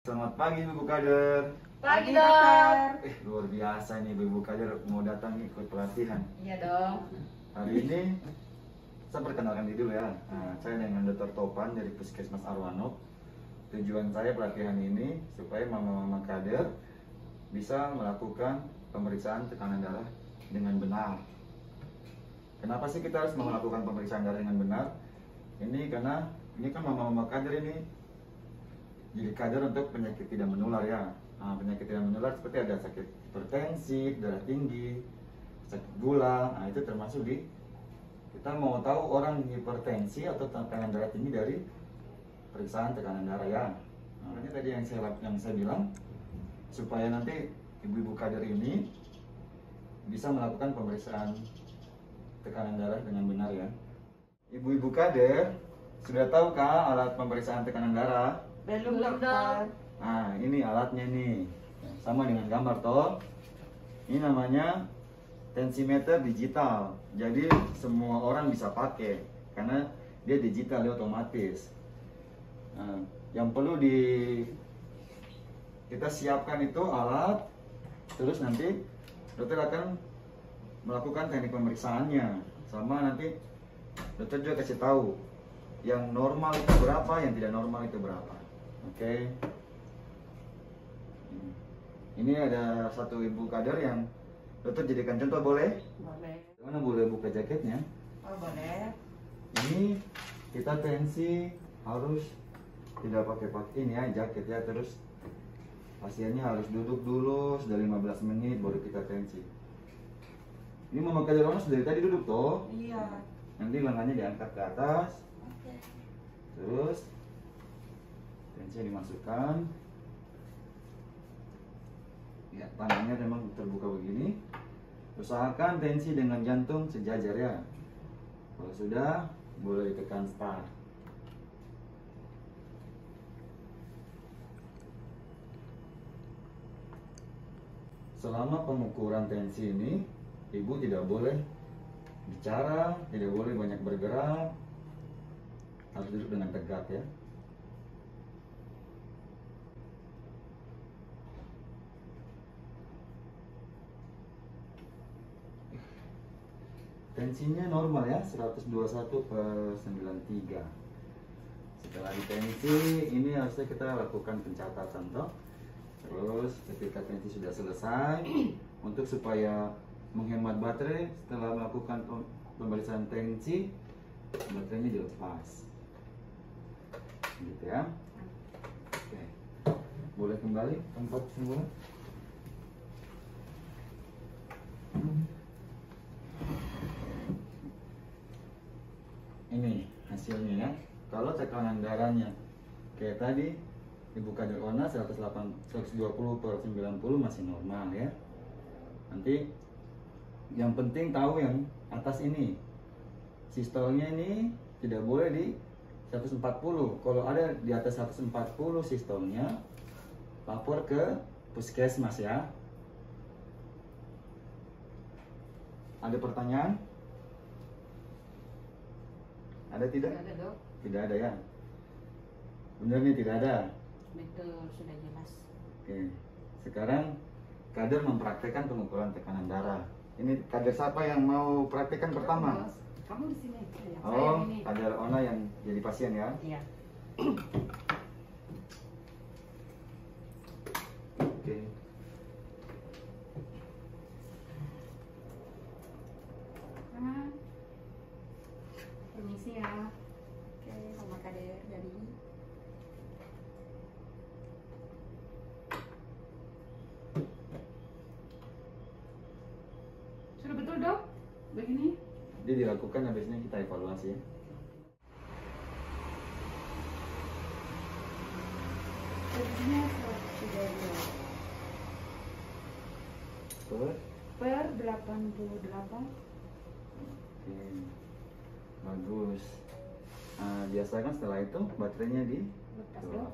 Selamat pagi Ibu Kader. Pagi dok. Luar biasa nih Ibu Kader mau datang ikut pelatihan. Iya dong. Hari ini saya perkenalkan diri dulu ya. Saya dengan Dr. Topan dari Puskesmas Arwanop. Tujuan saya pelatihan ini supaya mama-mama kader bisa melakukan pemeriksaan tekanan darah dengan benar. Kenapa sih kita harus melakukan pemeriksaan darah dengan benar? Ini karena ini kan mama-mama kader ini jadi kader untuk penyakit tidak menular ya. Penyakit tidak menular seperti ada sakit hipertensi, darah tinggi, sakit gula. Itu termasuk di kita mau tahu orang hipertensi atau tekanan darah tinggi dari periksaan tekanan darah ya. Ini tadi yang saya bilang supaya nanti ibu-ibu kader ini bisa melakukan pemeriksaan tekanan darah dengan benar ya. Ibu-ibu kader sudah tahukah alat pemeriksaan tekanan darah? Belum dokter. Nah, ini alatnya nih. Sama dengan gambar toh. Ini namanya tensimeter digital. Jadi semua orang bisa pakai karena dia digital, dia otomatis. Nah, yang perlu kita siapkan itu alat, terus nanti dokter akan melakukan teknik pemeriksaannya. Sama nanti dokter juga kasih tahu yang normal itu berapa, yang tidak normal itu berapa. Oke. Ini ada satu ibu kader yang dokter jadikan contoh, boleh? Boleh. Mana boleh buka jaketnya? Oh boleh. Ini kita tensi harus tidak pakai ini ya jaket ya, terus pasiennya harus duduk dulu sudah 15 menit baru kita tensi. Ini mama kader sudah dari tadi duduk toh? Iya. Nanti lengannya diangkat ke atas. Oke. Terus tensi dimasukkan. Ya, tangannya memang terbuka begini. Usahakan tensi dengan jantung sejajar ya. Kalau sudah, boleh ditekan start. Selama pengukuran tensi ini, ibu tidak boleh bicara, tidak boleh banyak bergerak, harus duduk dengan tegak ya. Tensinya normal ya, 121/93. Setelah ditensi, ini harusnya kita lakukan pencatatan toh. Terus ketika tensi sudah selesai, untuk supaya menghemat baterai setelah melakukan pemeriksaan tensi, baterainya dilepas. Gitu ya. Oke. Boleh kembali tempat semula. Ini hasilnya ya. Kalau tekanan darahnya kayak tadi ibu kader Ona 120/90 masih normal ya. Nanti yang penting tahu yang atas ini, sistolnya ini tidak boleh di 140. Kalau ada di atas 140 sistolnya, lapor ke puskesmas ya. Ada pertanyaan? Ada tidak? Ada dok. Tidak ada ya. Benar nih, tidak ada. Betul, sudah jelas. Oke. Sekarang kader mempraktekkan pengukuran tekanan darah. Ini kader siapa yang mau praktekkan pertama? Kamu di sini. Oh, kader Ona yang jadi pasien ya. Iya. Oke. Permisi ya. Oke, sama kader dari. Sudah betul dok? Begini? Dia dilakukan, habisnya kita evaluasi ya. Jadinya sudah per 88. Oke. Bagus. Biasa kan setelah itu baterainya di Lepas dok.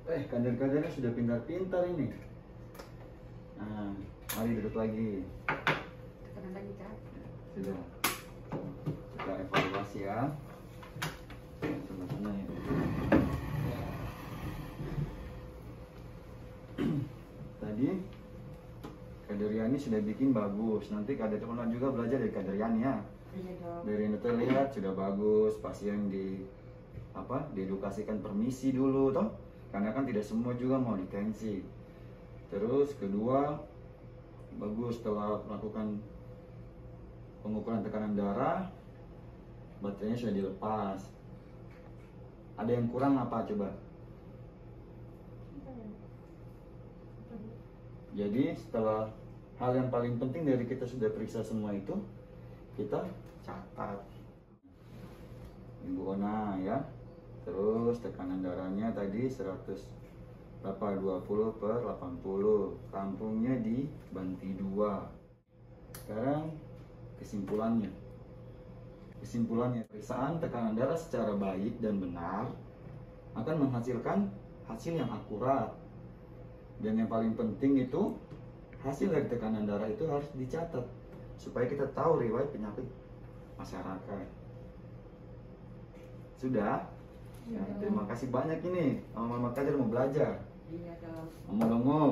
kader-kadernya sudah pintar-pintar ini. Mari duduk lagi. Tekanan lagi kak. Sudah. Kita evaluasi ya. Tengah-tengah ya. Tadi Kader Yani sudah bikin bagus. Nanti Kader Teman juga belajar dari Kader Yani ya. Iya dok. Dari yang terlihat sudah bagus. Pasien diedukasikan permisi dulu toh. Karena kan tidak semua juga mau ditensi. Terus kedua, bagus setelah melakukan pengukuran tekanan darah, baterainya sudah dilepas. Ada yang kurang apa coba? Jadi setelah hal yang paling penting dari kita sudah periksa semua itu, kita catat. Ibu Ona ya. Terus tekanan darahnya tadi 100 berapa? 20/80. Kampungnya di Banti 2. Sekarang kesimpulannya. Pemeriksaan tekanan darah secara baik dan benar akan menghasilkan hasil yang akurat. Dan yang paling penting itu hasil dari tekanan darah itu harus dicatat supaya kita tahu riwayat penyakit masyarakat. Sudah? Ya, terima kasih banyak ini. Mama Kader mau belajar. Iya dok. Mama Longo.